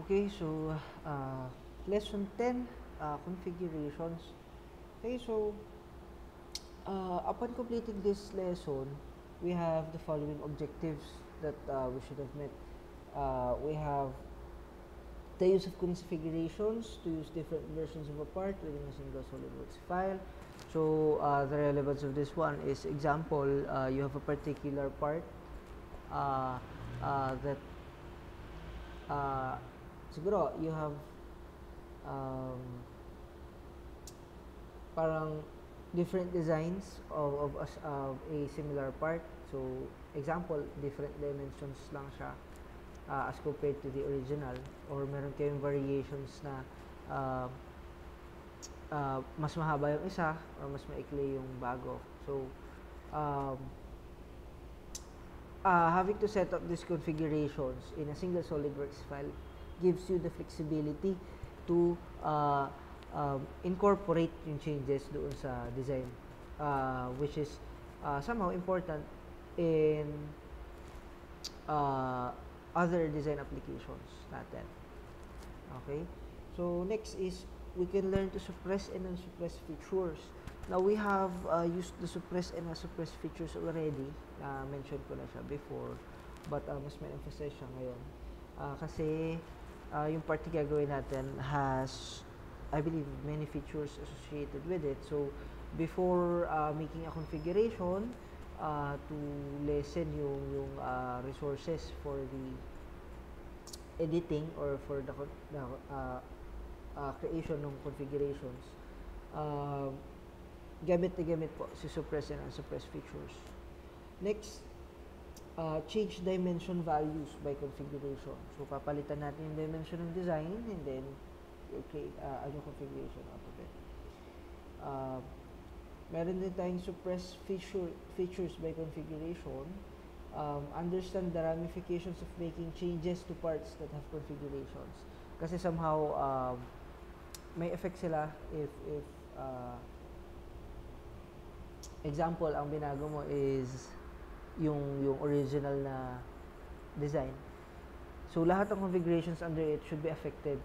Okay, so lesson 10, configurations. Okay, so upon completing this lesson, we have the following objectives that we should have met. We have the use of configurations to use different versions of a part within a single SolidWorks file. So the relevance of this one is, example, you have a particular part that siguro you have um, parang different designs of a similar part. So example, different dimensions lang siya as compared to the original, or meron kayong variations na mas mahaba yung isa or mas maikli yung bago. So um, having to set up these configurations in a single SolidWorks file gives you the flexibility to incorporate yung changes doon sa design, which is somehow important in other design applications natin. Okay? So next is we can learn to suppress and unsuppress features. Now we have used the suppress and unsuppress features already. Mentioned ko na siya before, but mas may emphasize siya ngayon. Kasi yung part na gagawin natin has, I believe, many features associated with it. So before making a configuration, to lessen yung resources for the editing or for the creation ng configurations, gamit na gamit po si suppress and unsuppress features. Next, change dimension values by configuration. So papalitan natin yung dimension ng design and then we'll create a new configuration out of it. Meron din tayong suppress features by configuration. Understand the ramifications of making changes to parts that have configurations. Kasi somehow may effect sila if example, ang binago mo is yung original na design. So lahat ng configurations under it should be affected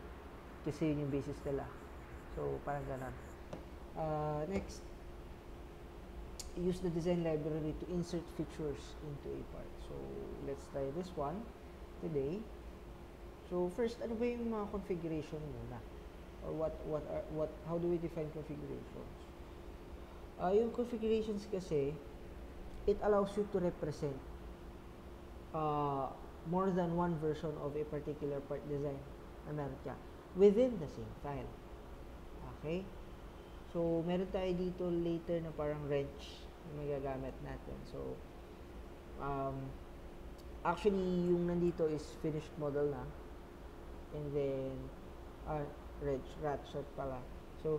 kasi yun yung basis nila. So parang ganun. Next, use the design library to insert features into a part. So let's try this one today. So first, ano ba yung mga configuration muna? Or how do we define configurations? Yung configurations kasi, it allows you to represent more than one version of a particular part design na meron ka within the same file. Okay? So, meron tayo dito later na parang wrench na magagamit natin. So, actually, yung nandito is finished model na. And then, ratchet pala. So,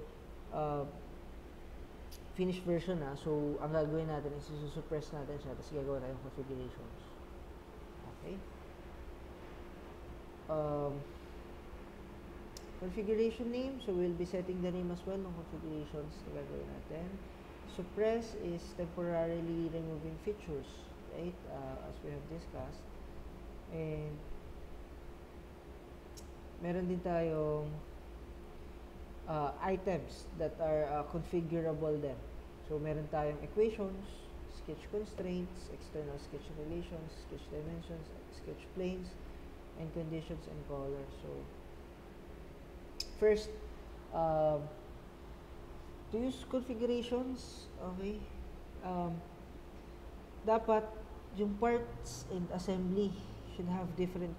finished version na. So, ang gagawin natin is suppress natin siya, tapos gagawin tayong configurations. Okay? Configuration name. So, we'll be setting the name as well ng configurations na gagawin natin. Suppress is temporarily removing features, right? As we have discussed. And, meron din tayong items that are configurable then. So, meron tayong equations, sketch constraints, external sketch relations, sketch dimensions, sketch planes, and conditions and colors. So, first, to use configurations, okay, dapat yung parts and assembly should have different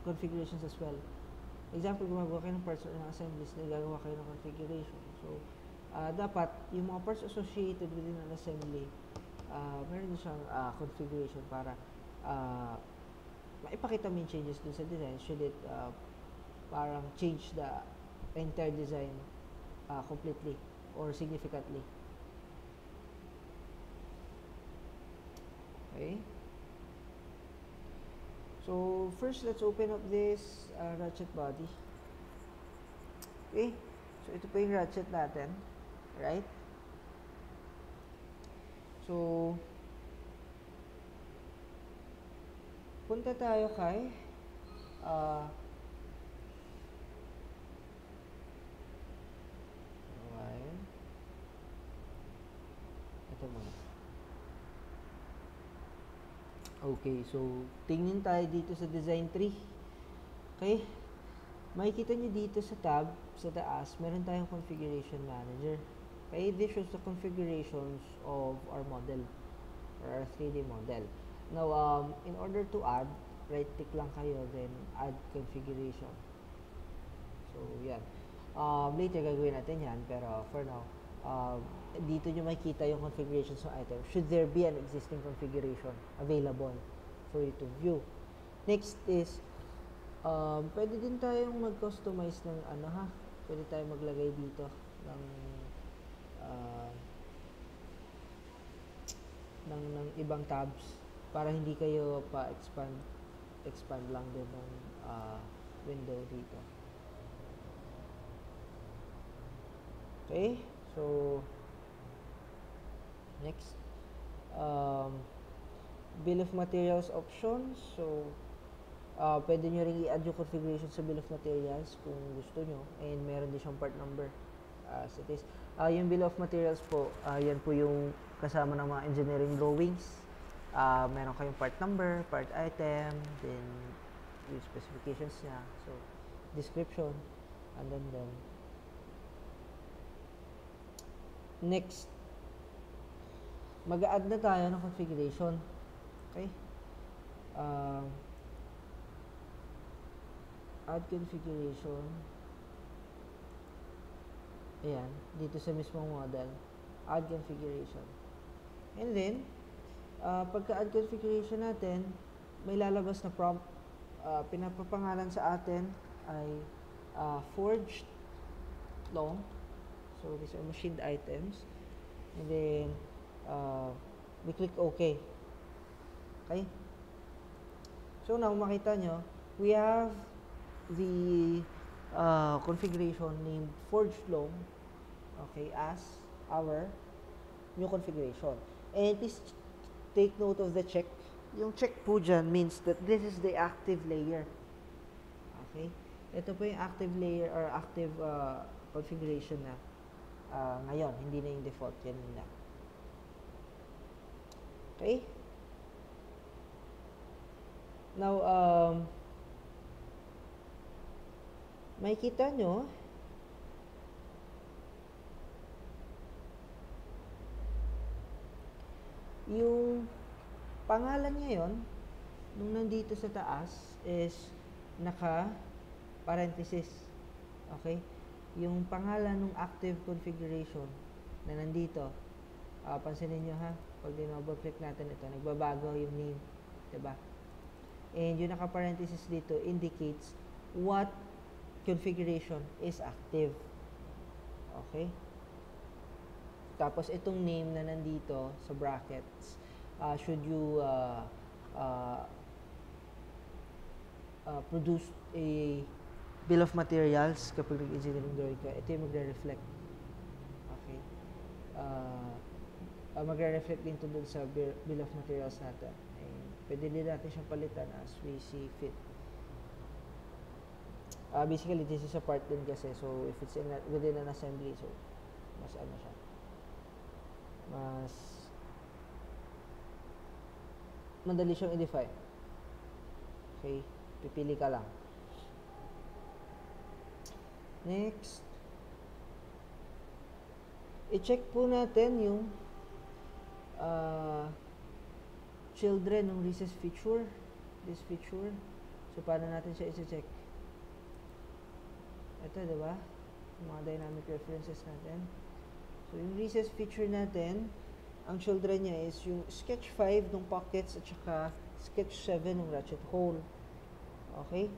configurations as well. Example, gumagawa kayo ng parts or ng assemblies, nagagawa kayo ng configuration. So, dapat yung mga parts associated within an assembly, meron din siyang configuration para maipakita mo yung changes dun sa design should it parang change the entire design completely or significantly. Okay? So, first, let's open up this ratchet body. Okay? So, ito po yung ratchet natin. Right? So, punta tayo kay ito muna. Okay, so tingin tayo dito sa design tree. Okay? Makikita nyo dito sa tab, sa taas, meron tayong configuration manager. Okay, this shows the configurations of our model or our 3D model. Now, in order to add, right click lang kayo, then add configuration. So, yan. Later gagawin natin yan, pero for now, dito nyo makikita yung configurations ng item. Should there be an existing configuration available for you to view. Next is, pwede din tayong mag-customize ng pwede tayong maglagay dito ng ibang tabs para hindi kayo expand lang din ng window dito. Okay, so next, bill of materials options. So pwede nyo rin i-add yung configuration sa bill of materials kung gusto nyo, and meron din siyang part number as it is. Yung bill of materials po, yan po yung kasama ng mga engineering drawings. Meron kayong part number, part item, then yung specifications niya, so description, and then next, mag-add na tayo ng configuration. Okay, add configuration. Ayan, dito sa mismong model, add configuration. And then, pagka-add configuration natin, may lalabas na prompt. Pinapapangalan sa atin ay forged long. So, these are machined items. And then, we click OK. Okay? So, now, makita nyo, we have the configuration named forged long, okay, as our new configuration. And please take note of the check. Yung check po dyan means that this is the active layer. Okay? Ito po yung active layer or active configuration na ngayon, hindi na yung default, yan na. Okay? Now, makikita nyo, yung pangalan ngayon, nung nandito sa taas, is naka-parenthesis. Okay? Yung pangalan ng active configuration na nandito, pansinin nyo ha, pag double click natin ito, nagbabago yung name. Diba? And yung naka-parenthesis dito indicates what configuration is active. Okay? Tapos itong name na nandito sa brackets, should you produce a bill of materials kapag nag-engineering drawing ka, ito yung magre-reflect. Okay? Magre-reflect din ito dun sa bill of materials natin. And pwede din natin siyang palitan as we see fit. Basically, this is a part din kasi. So, if it's within an assembly, so, mas ano siya. Mas madali siyang i-define. Okay? Pipili ka lang. Next. I-check po natin yung children ng recess feature. This feature. So, paano natin siya i-check? Ito, diba? Yung mga dynamic references natin. So, yung recess feature natin, ang children niya is yung sketch 5 ng pockets at saka sketch 7 ng ratchet hole. Okay?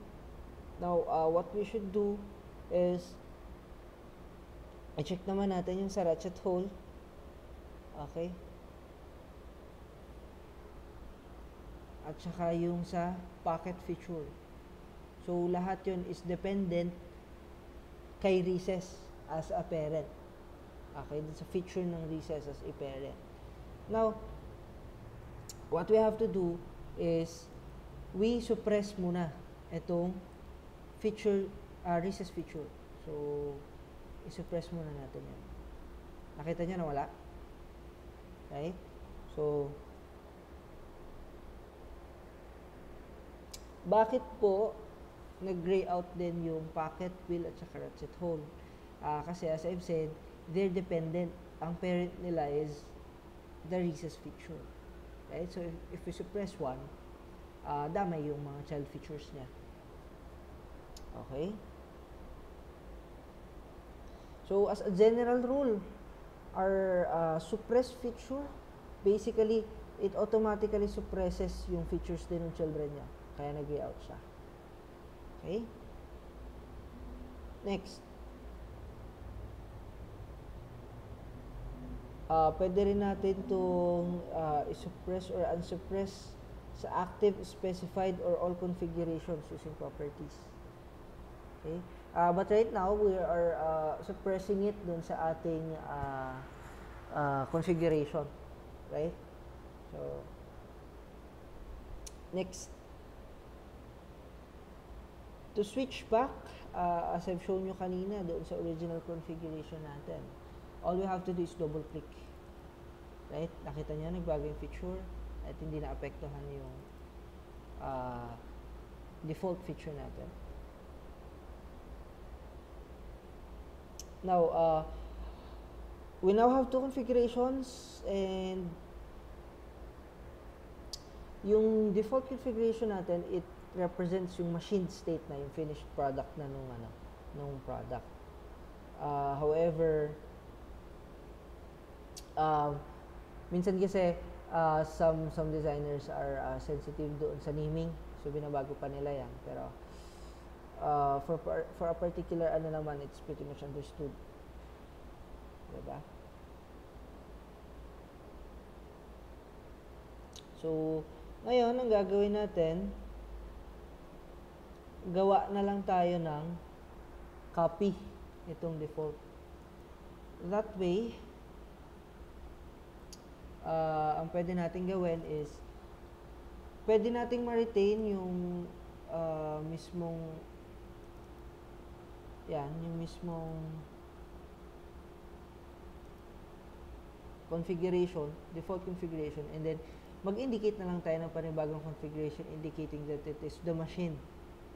Now, what we should do is i-check naman natin yung sa ratchet hole. Okay? At saka yung sa pocket feature. So, lahat yun is dependent kay recess as a parent. Okay? Dun sa feature ng recess as a parent. Now, what we have to do is we suppress muna itong feature, recess feature. So, i-suppress muna natin yan. Nakita nyo na wala? Right? So, bakit po nag-gray out din yung pocket wheel at saka ratchet hole? Kasi as I've said, they're dependent. Ang parent nila is the recess feature. Right? So, if we suppress one, damay yung mga child features niya. Okay? So, as a general rule, our suppressed feature, basically, it automatically suppresses yung features din ng children niya. Kaya nag-gray out siya. Okay? Next. Pwede rin natin itong i-suppress or unsuppress sa active, specified, or all configurations using properties. Okay? But right now, we are suppressing it dun sa ating configuration. Right? So, next. To switch back, as I've shown you kanina doon sa original configuration natin, all we have to do is double click. Right? Nakita niyo, nagbago yung feature at hindi na-apektuhan yung default feature natin. Now, we now have two configurations, and yung default configuration natin, it represents yung machined state na, yung finished product na nung product. However, minsan kasi some designers are sensitive doon sa naming, so binabago pa nila yan. Pero for a particular naman, it's pretty much understood. Diba? So, ngayon, ang gagawin natin, gawa na lang tayo ng copy itong default. That way, ang pwede natin gawin is, pwede nating ma-retain yung mismong configuration, default configuration, and then mag-indicate na lang tayo ng panibagong configuration indicating that it is the machine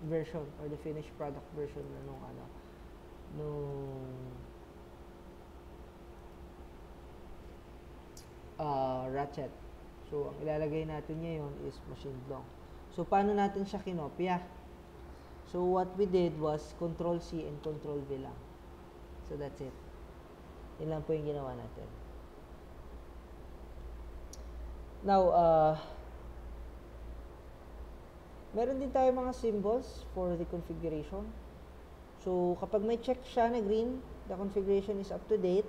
version or the finished product version na nung ratchet. So, ang ilalagay natin ngayon is machined long. So, paano natin siya kinopya? So, what we did was Control-C and Control-V lang. So, that's it. Yun lang po yung ginawa natin. Now, meron din tayo mga symbols for the configuration. So, kapag may check siya na green, the configuration is up to date.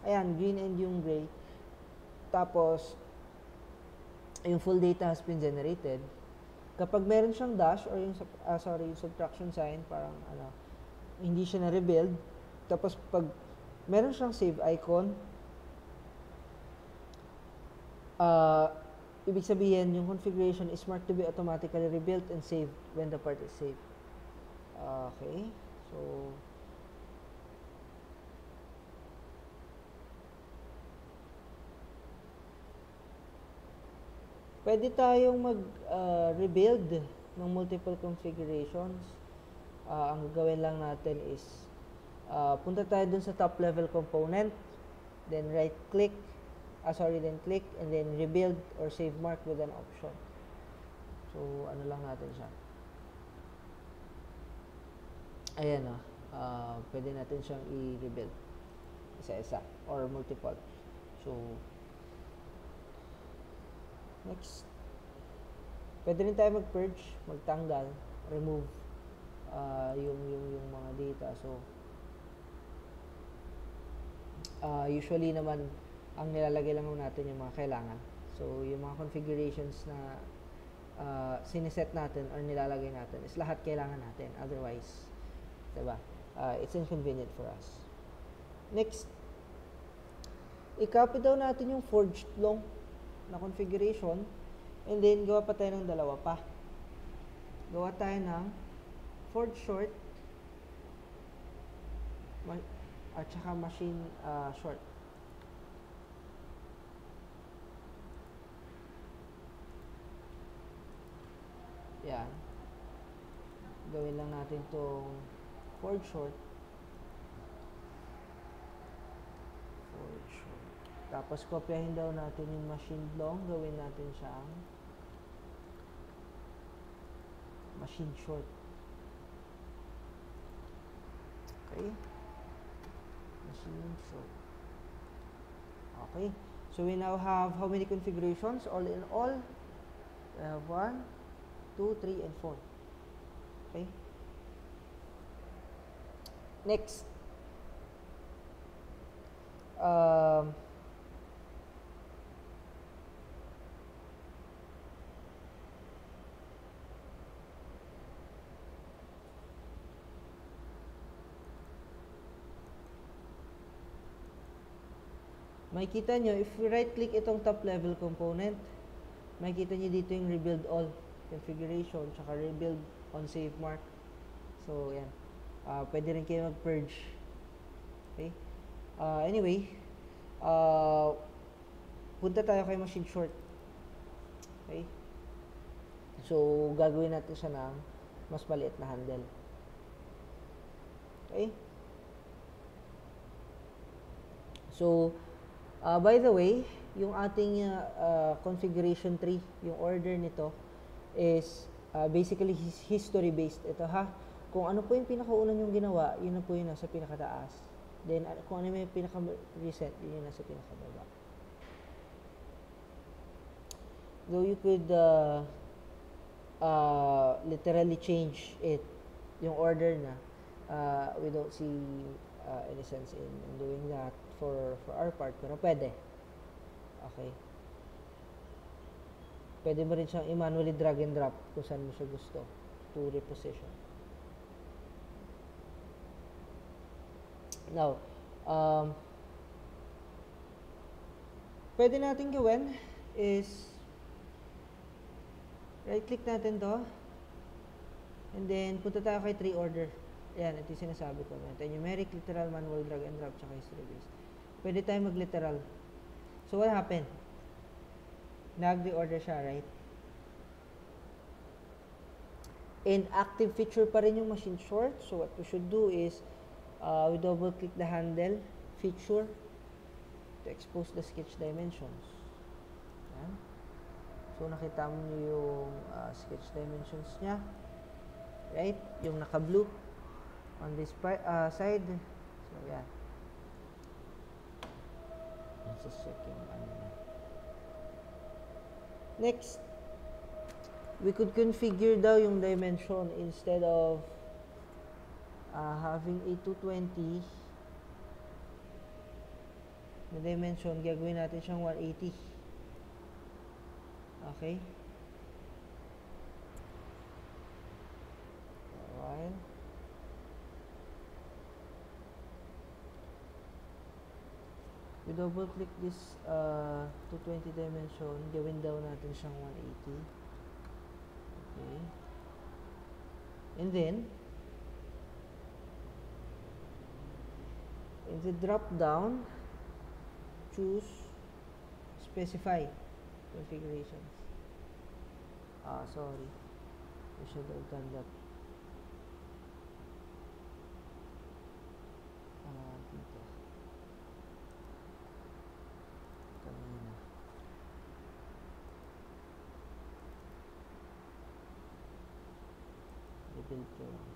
Ayan, green and yung gray. Tapos, yung full data has been generated. Kapag meron siyang dash or yung subtraction sign, parang hindi siya na-rebuild. Tapos, pag meron siyang save icon, ibig sabihin, yung configuration is marked to be automatically rebuilt and saved when the part is saved. Okay. So, pwede tayong mag-rebuild ng multiple configurations. Ang gagawin lang natin is, punta tayo dun sa top level component, then right-click, then click, and then rebuild or save mark with an option. So, ano lang natin siya. Ayan pwede natin siyang i-rebuild. Isa-isa, or multiple. So, next. Pwede rin tayo mag-purge, magtanggal, remove yung mga data. So, usually naman, ang nilalagay lang natin yung mga kailangan. So, yung mga configurations na siniset natin or nilalagay natin is lahat kailangan natin. Otherwise, diba? It's inconvenient for us. Next, i-copy daw natin yung forged long na configuration, and then gawa pa tayo ng dalawa pa. Gawa tayo ng forged short at saka machine short. Gawin lang natin tong Ford short. Ford short. Tapos, kopyahin daw natin yung machine long. Gawin natin siyang machine short. Okay? Machine short. Okay. So, we now have how many configurations? All in all, we have 1, 2, 3, and 4. Okay? Next. Makikita nyo, if we right click itong top level component, makikita nyo dito yung rebuild all configuration, tsaka rebuild on save mark. So, yan. Pwede rin kayo mag-purge. Okay? Anyway, punta tayo kay machine short. Okay? So, gagawin natin siya ng mas maliit na handle. Okay? So, by the way, yung ating configuration tree, yung order nito, is basically history-based. Ito ha, kung ano po yung pinakaunang yung ginawa, yun na po yung nasa pinakataas. Then, kung ano yung pinaka-recent, yun yung nasa pinakababa. Though you could literally change it, yung order na, we don't see any sense in doing that for our part, pero pwede. Okay. Pwede mo rin siyang i-manually drag and drop kung saan mo siya gusto to reposition. Now, pwede natin gawin is right click natin to and then punta tayo kay tree order. Ayan, ito yung sinasabi ko. Ito numeric, literal, manual drag and drop, tsaka history based. Pwede tayo mag-literal. So, what happened? Nag-reorder siya, right? And active feature pa rin yung machine short. So, what we should do is, we double-click the handle feature to expose the sketch dimensions. Ayan. So, nakita mo nyo yung sketch dimensions niya. Right? Yung naka-blue on this side. So, yan. Let's check yung ano na. Next, we could configure daw yung dimension instead of having a 220 na dimension, gagawin natin siyang 180. Okay? Alright. We double click this 220 dimension, gawin daw natin siyang 180. Okay. And then, in the drop down, choose specify configurations. Sorry. We should have done that. Dito. Kanina. Rebuild ko lang.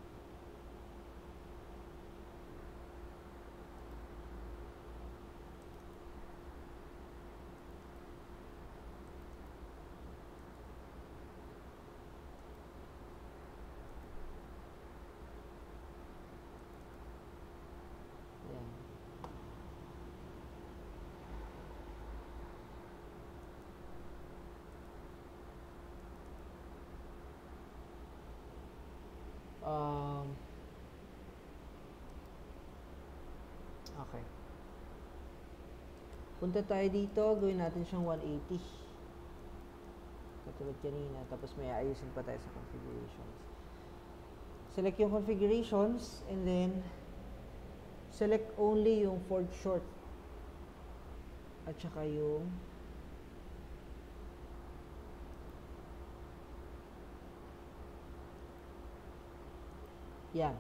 Okay. Punta tayo dito, gawin natin siyang 180. Katulad kanina, tapos may ayusin pa tayo sa configurations. Select yung configurations, and then select only yung Ford short. At saka yung Yan.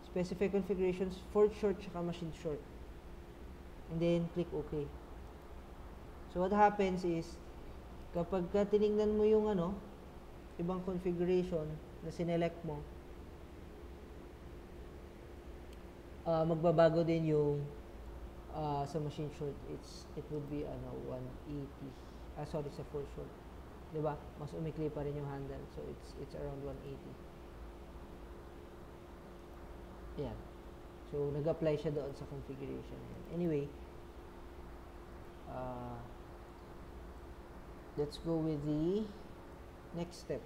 Specify configurations, port short, tsaka machine short. And then, click OK. So, what happens is, kapag tinignan mo yung ibang configuration na sinelect mo, magbabago din yung sa machine short. It would be 180. Sorry, sa full short. Diba? Mas umikli pa rin yung handle. So, it's around 180. Yan. So, nag-apply siya doon sa configuration. Anyway, let's go with the next step.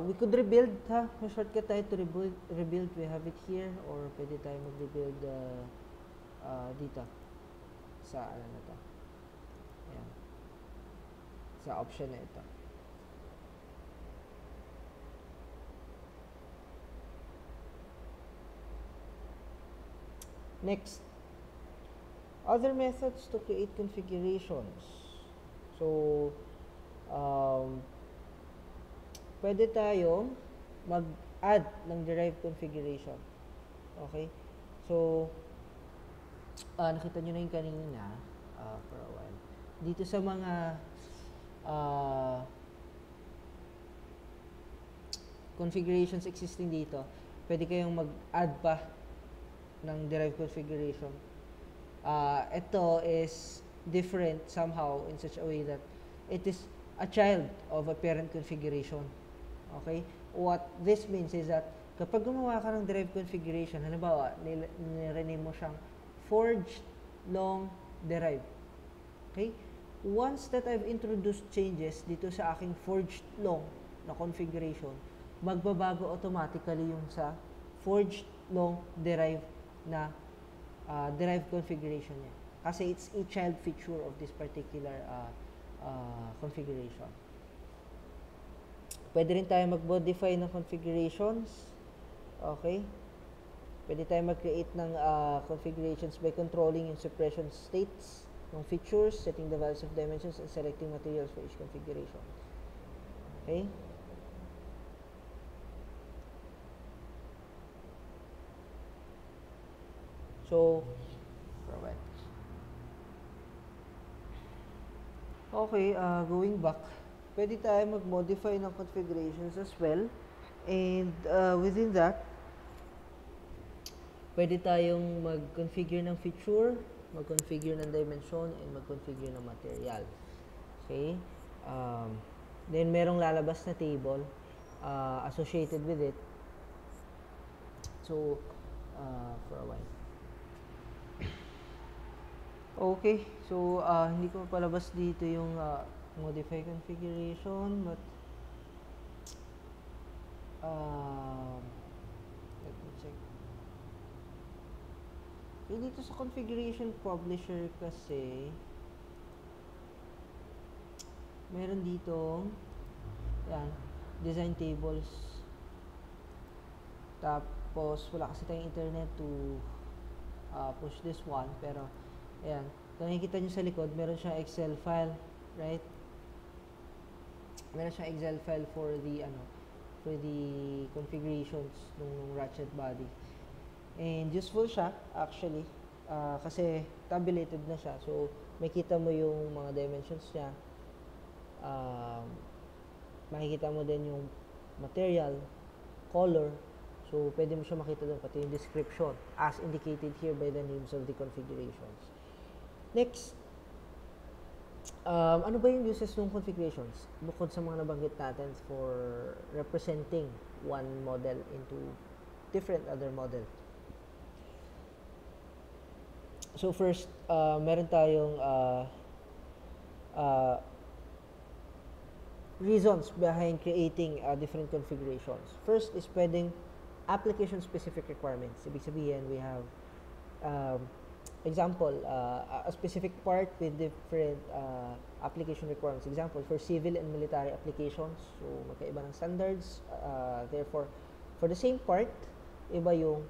We could rebuild, may shortcut tayo to rebuild. We have it here, or pwede tayo mag-rebuild dito sa na to. Ayan. Sa option na ito. Next, other methods to create configurations. So, pwede tayong mag-add ng derived configuration. Okay? So, nakita nyo na yung kanina for a while. Dito sa mga configurations existing dito, pwede kayong mag-add pa ng derived configuration. Ito is different somehow in such a way that it is a child of a parent configuration. Okay? What this means is that kapag gumawa ka ng derived configuration, halimbawa, nirename mo siyang forged long derived. Okay? Once that I've introduced changes dito sa aking forged long na configuration, magbabago automatically yung sa forged long derived na derived configuration niya. Kasi it's a child feature of this particular configuration. Pwede rin tayo mag-modify ng configurations. Okay? Pwede tayo mag-create ng configurations by controlling yung suppression states ng features, setting the values of dimensions, and selecting materials for each configuration. Okay? So, okay, going back, pwede tayo mag-modify ng configurations as well. And within that, pwede tayong mag-configure ng feature, mag-configure ng dimension, and mag-configure ng material. Okay? Then, merong lalabas na table associated with it. So, for a while. Okay, so hindi ko palabas dito yung modify configuration, but let me check. Okay, dito sa configuration publisher kasi meron dito yan, design tables, tapos wala kasi tayong internet to push this one, pero ayan, kung nakikita nyo sa likod, meron siyang Excel file, right? Meron siyang Excel file for the configurations ng ratchet body. And useful siya, actually, kasi tabulated na siya. So, makikita mo yung mga dimensions niya. Makikita mo din yung material, color. So, pwede mo siya makita doon, pati yung description, as indicated here by the names of the configurations. Next, ano ba yung uses ng configurations? Bukod sa mga nabanggit natin for representing one model into different other model. So first, meron tayong reasons behind creating different configurations. First is pwedeng application-specific requirements. Ibig sabihin, we have example, a specific part with different application requirements. Example, for civil and military applications, so magkaiba ng standards. Therefore, for the same part, iba yung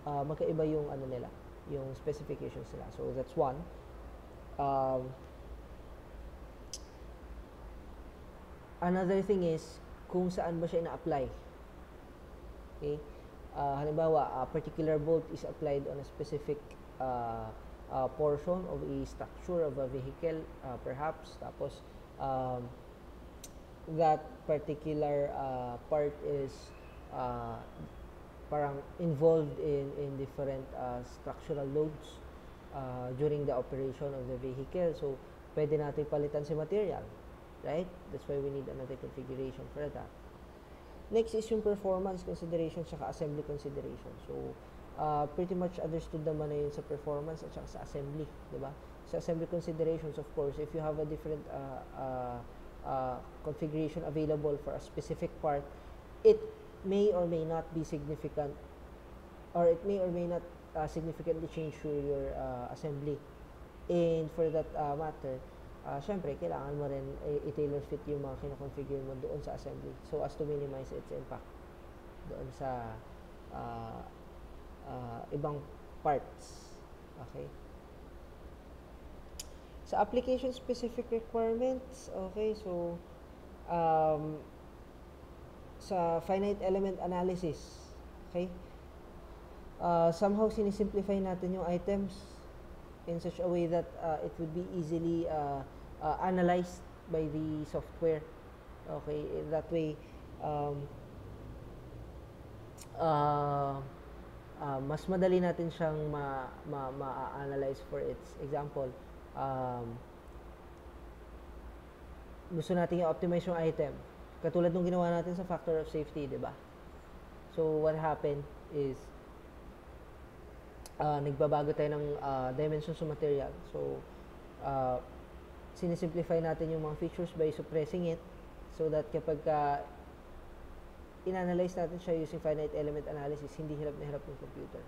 magkaiba yung nila, yung specifications nila. So that's one. Another thing is kung saan ba siya ina-apply. Okay? Halimbawa, a particular bolt is applied on a specific portion of a structure of a vehicle, perhaps. Tapos, that particular part is parang involved in different structural loads during the operation of the vehicle. So, pwede natin palitan si material. Right? That's why we need another configuration for that. Next is yung performance consideration saka assembly consideration. So, pretty much understood naman na yun sa performance at saka sa assembly, di ba? Sa assembly considerations, of course, if you have a different configuration available for a specific part, it may or may not be significant, or it may or may not significantly change your assembly. And for that matter, syempre, kailangan mo rin i-tailor fit yung mga kinakonfigure mo doon sa assembly so as to minimize its impact doon sa ibang parts. Okay? Sa application specific requirements, okay, so sa finite element analysis, okay, somehow sinisimplify natin yung items in such a way that it would be easily analyzed by the software. Okay, that way mas madali natin siyang ma-analyze for its example. Gusto natin i-optimize yung item. Katulad nung ginawa natin sa factor of safety, di ba? So, what happened is nagbabago tayo ng dimensions of material. So, sinisimplify natin yung mga features by suppressing it so that kapag in-analyze natin siya using finite element analysis, hindi hirap na hirap yung computer.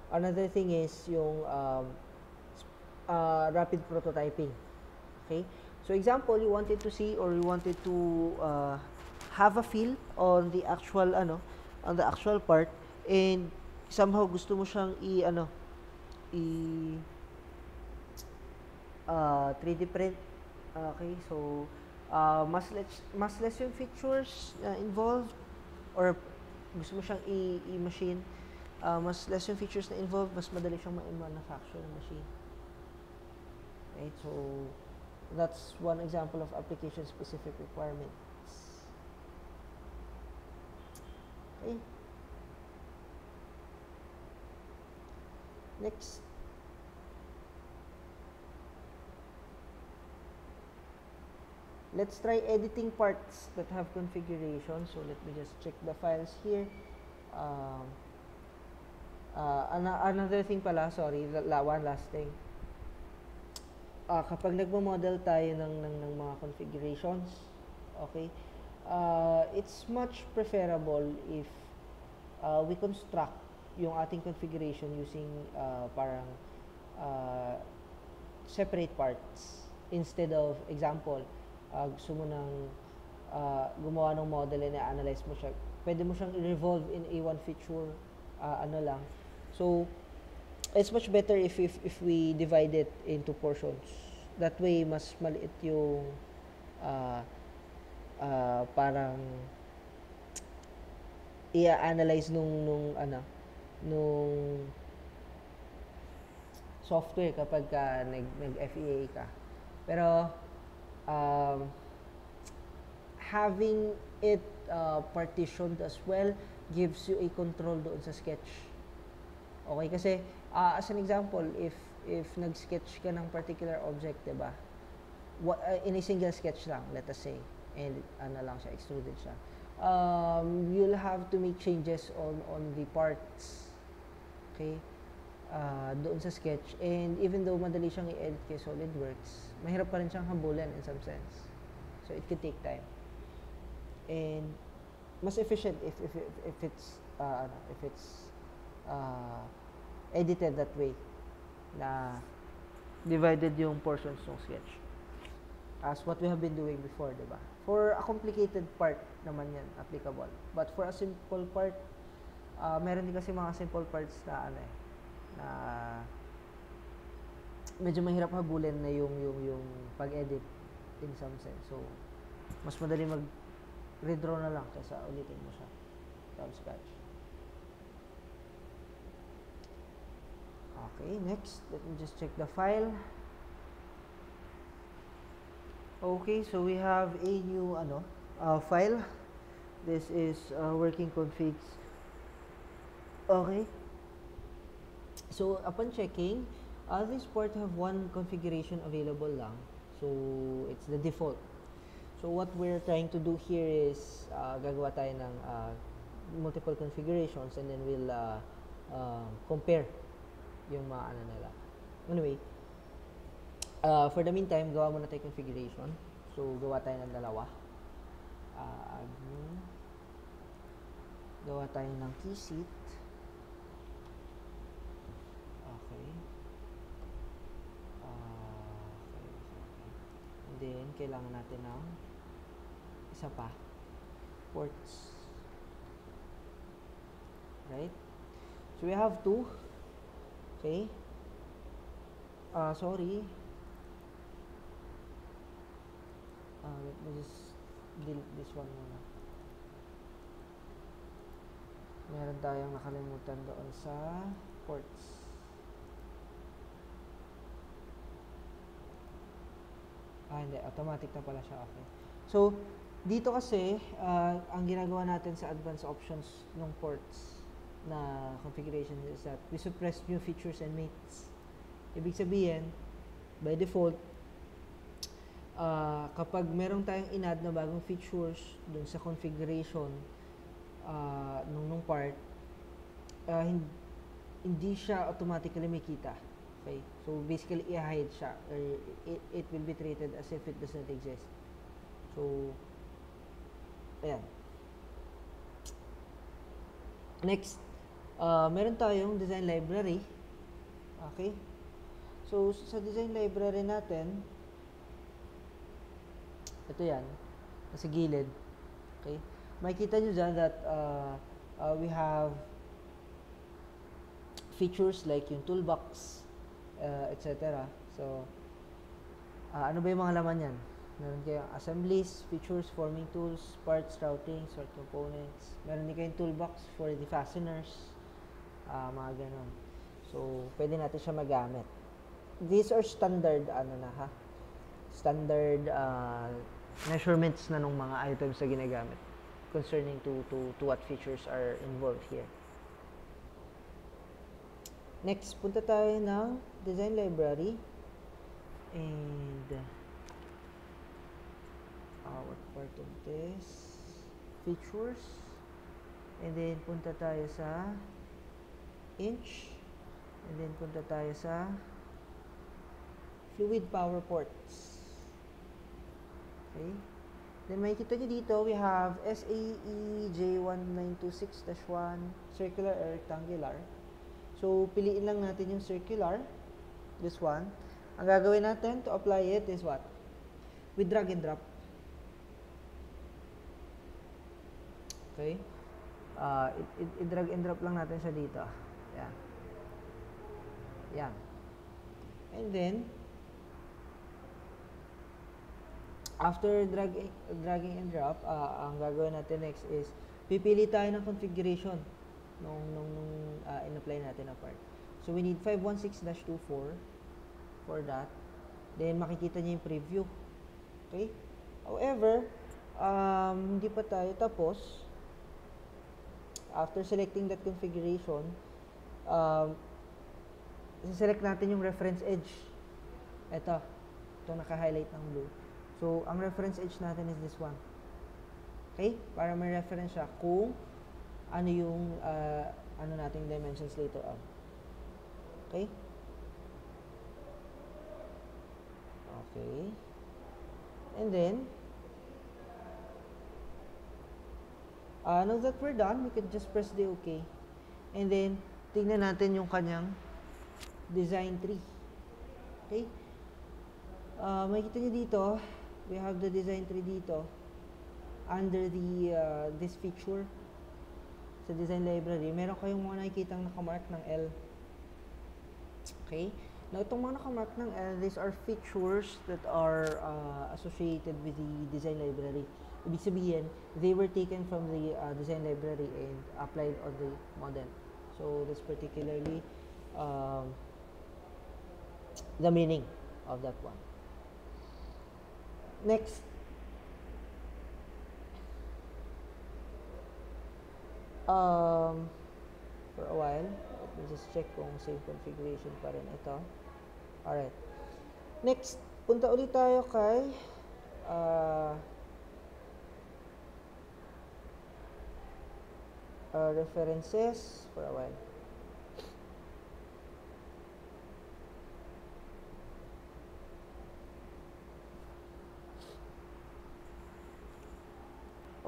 Another thing is yung rapid prototyping. Okay? So, example, you wanted to see or you wanted to have a feel on the actual on the actual part, and somehow gusto mo siyang 3D print. Okay, so mas less yung features involved, or gusto mo siyang i-machine, mas less yung features na involved, mas madali siyang ma-manufacture ng machine. Right, so that's one example of application specific requirements. Okay. Next. Let's try editing parts that have configuration. So let me just check the files here. Another thing pala, sorry, one last thing. Kapag nagmo-model tayo ng mga configurations, okay, it's much preferable if we construct yung ating configuration using parang separate parts instead of, example, gusto mo nang gumawa ng model and i-analyze mo siya, pwede mo siyang i-revolve in a one feature lang. So, it's much better if we divide it into portions. That way, mas maliit yung parang i-analyze nung software kapag nag-FEA ka. Pero having it partitioned as well gives you a control doon sa sketch. Okay, kasi as an example, if nag-sketch ka ng particular object, diba? In a single sketch lang, let us say, and lang siya, extruded siya. You'll have to make changes on the parts. Okay? Doon sa sketch, and even though madali siyang i-edit kay SolidWorks, mahirap pa rin siyang habulin in some sense. So it could take time. And mas efficient if it's edited that way, na divided yung portions ng sketch, as what we have been doing before, diba? For a complicated part naman yan applicable, but for a simple part, meron din kasi mga simple parts na na medyo mahirap habulin na yung pag-edit in some sense. So mas madali redraw na lang kaysa ulitin mo siya from scratch. Okay, next, let me just check the file. Okay, so we have a new file. This is working configs. Okay. So upon checking, this port have one configuration available lang. So it's the default. So what we're trying to do here is gagawa tayo ng multiple configurations and then we'll compare yung mga ano nila. Anyway, for the meantime, gawa muna tayo configuration. So gawa tayo ng dalawa. Gawa tayo ng key seat. Okay. And then, kailangan natin ng isa pa. Ports. Right? So, we have two. Okay. Sorry. Let me just delete this one muna. Meron tayong nakalimutan doon sa ports. Hindi. Automatic na pala siya. Okay. So, dito kasi, ang ginagawa natin sa advanced options ng ports na configuration is that we suppress new features and mates. Ibig sabihin, by default, kapag meron tayong in-add na bagong features dun sa configuration nung part, hindi siya automatically makita. Okay? So, basically, i-hide siya. Or it will be treated as if it does not exist. So, ayan. Next, meron tayong design library. Okay? So, sa design library natin, ito yan, nasa gilid. Okay? Makikita nyo dyan that we have features like yung toolbox, etc. So, ano ba yung mga laman yan? Meron kayong assemblies, features, forming tools, parts, routing, sort components. Meron din kayong toolbox for the fasteners, mga ganon. So, pwede natin siya magamit. These are standard, standard measurements na ng mga items na ginagamit concerning to what features are involved here. Next, punta tayo ng design library. And what part of this? Features. And then, punta tayo sa inch. And then, punta tayo sa fluid power ports. Okay. Then, makikita nyo dito, we have SAE J1926-1, circular or rectangular. So, piliin lang natin yung circular, this one. Ang gagawin natin to apply it is what? We drag and drop. Okay? I-drag and drop lang natin siya dito. Yan. Yan. And then, after dragging and drop, ang gagawin natin next is, pipili tayo ng configuration nung in-apply natin na part. So, we need 516-24 for that. Then, makikita niyo yung preview. Okay? However, hindi pa tayo tapos. After selecting that configuration, select natin yung reference edge. Ito naka-highlight ng blue. So, ang reference edge natin is this one. Okay? Para may reference siya kung ano yung nating dimensions later on. Okay? Okay. And then, now that we're done, we can just press the OK. And then, tingnan natin yung kanyang design tree. Okay? Makikita nyo dito, we have the design tree dito under the this feature sa design library. Meron kayong mga nakikitang nakamark ng L. Okay? Now, itong mga nakamark ng L, these are features that are associated with the design library. Ibig sabihin, they were taken from the design library and applied on the model. So that's particularly the meaning of that one. Next, for a while, let me just check kung same configuration pa rin ito. Alright. Next, punta ulit tayo kay references for a while.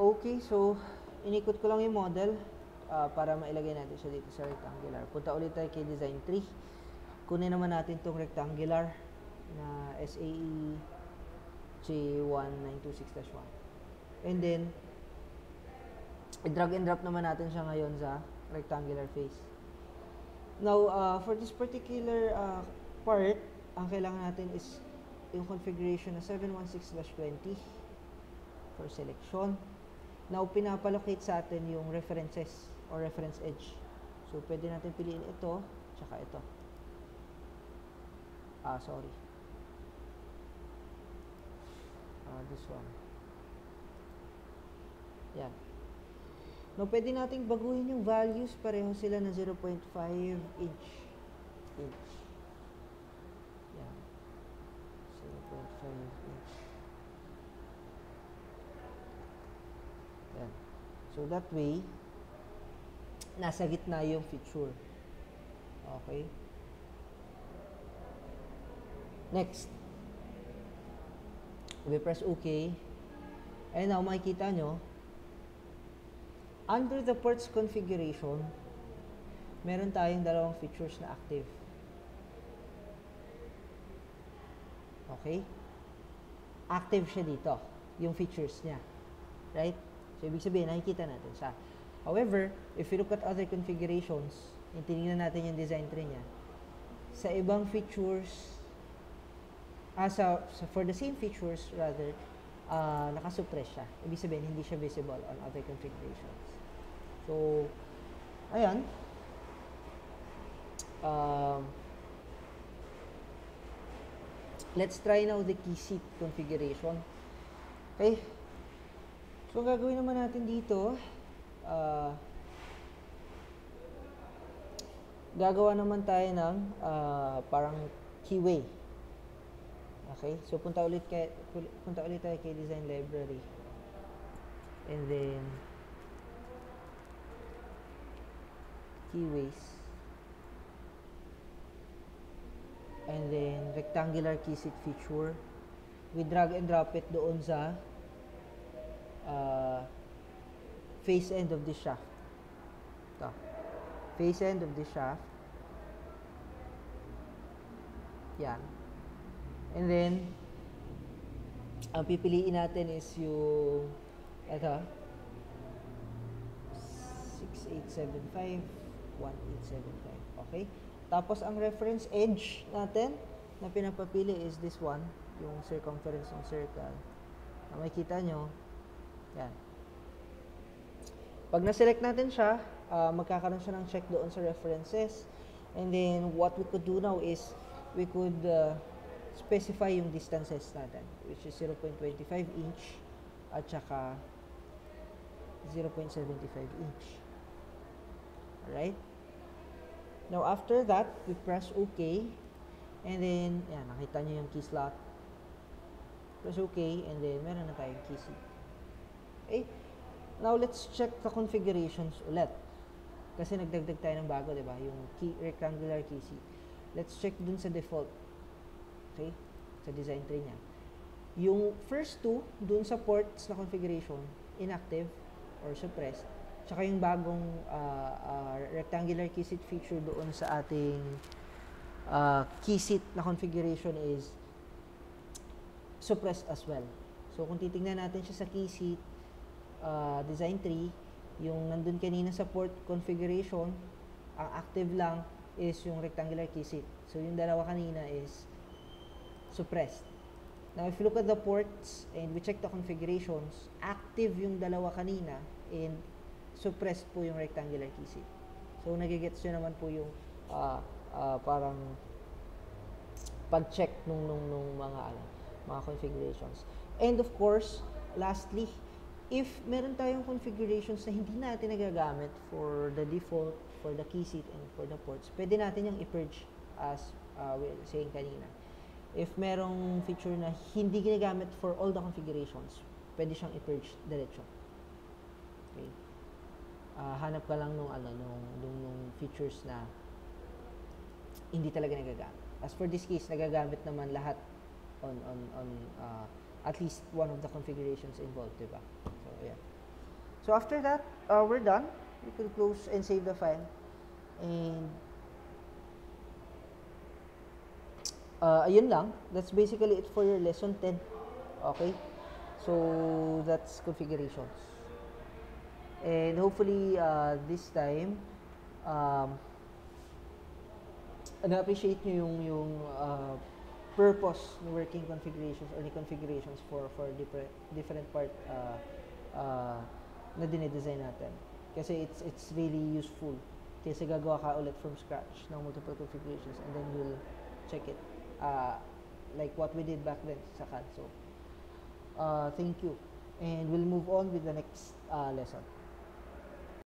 Okay, so inikot ko lang yung model para mailagay natin siya dito sa rectangular. Punta ulit tayo kay design tree. Kunin naman natin itong rectangular na SAE J1926-1. And then, i-drag and drop naman natin siya ngayon sa rectangular face. Now, for this particular part, ang kailangan natin is yung configuration na 716/20 for selection. Now, pinapalocate sa atin yung references or reference edge. So, pwede natin piliin ito, tsaka ito. Sorry. This one. Yan. Now, pwede nating baguhin yung values. Pareho sila na 0.5 inch. Yan. 0.5 inch. Yan. So, that way, nasa gitna yung feature. Okay? Next. We press OK. And now, makikita nyo, under the ports configuration, meron tayong dalawang features na active. Okay? Active siya dito, yung features niya. Right? So, ibig sabihin, nakikita natin siya. However, if you look at other configurations, yung tinignan natin yung design tree niya, sa ibang features, for the same features, rather, nakasuppress siya. Ibig sabihin, hindi siya visible on other configurations. So, ayan. Let's try now the key seat configuration. Okay. So, ang gagawin naman natin dito, gagawa naman tayo ng parang keyway. Okay? So, punta ulit tayo kay design library. And then, keyways. And then, rectangular key seat feature. We drag and drop it doon sa face end of the shaft. Ito. Face end of the shaft. Yan. And then, ang pipiliin natin is yung ito 6875 1875. Okay? Tapos ang reference edge natin na pinapapili is this one, yung circumference ng circle. Makikita nyo, yan. Pag na-select natin siya, magkakaroon siya ng check doon sa references. And then, what we could do now is, we could specify yung distances natin, which is 0.25 inch at saka 0.75 inch. Alright? Now, after that, we press OK. And then, yan, nakita nyo yung key slot. Press OK, and then, meron na tayong key seat. Okay? Now, let's check the configurations ulit. Kasi nagdagdag tayo ng bago, di ba? Yung rectangular key seat. Let's check dun sa default. Okay? Sa design tree niya. Yung first two, dun sa ports na configuration, inactive or suppressed. Tsaka yung bagong rectangular key seat feature doon sa ating key seat na configuration is suppressed as well. So, kung titingnan natin siya sa key seat design tree, yung nandun kanina sa port configuration, ang active lang is yung rectangular key seat. So, yung dalawa kanina is suppressed. Now, if you look at the ports and we check the configurations, active yung dalawa kanina and suppressed po yung rectangular key seat. So, nagigets nyo naman po yung parang pag-check nung mga configurations. And of course, lastly, if meron tayong configurations na hindi natin nagagamit for the default, for the key seat, and for the ports, pwede natin yung i-purge as we were saying kanina. If merong feature na hindi ginagamit for all the configurations, pwede siyang i-purge diretso. Okay. Hanap ka lang nung features na hindi talaga nagagamit. As for this case, nagagamit naman lahat on at least one of the configurations involved, diba? So, yeah. So, after that, we're done. You can close and save the file. And ayun lang. That's basically it for your lesson 10. Okay? So, that's configurations. And hopefully, this time, na-appreciate nyo yung purpose ng working configurations or the configurations for different part na dinedesign natin. Kasi it's really useful. Kasi gagawa ka ulit from scratch ng multiple configurations and then you'll check it. Like what we did back then sa CAD. So, thank you. And we'll move on with the next lesson.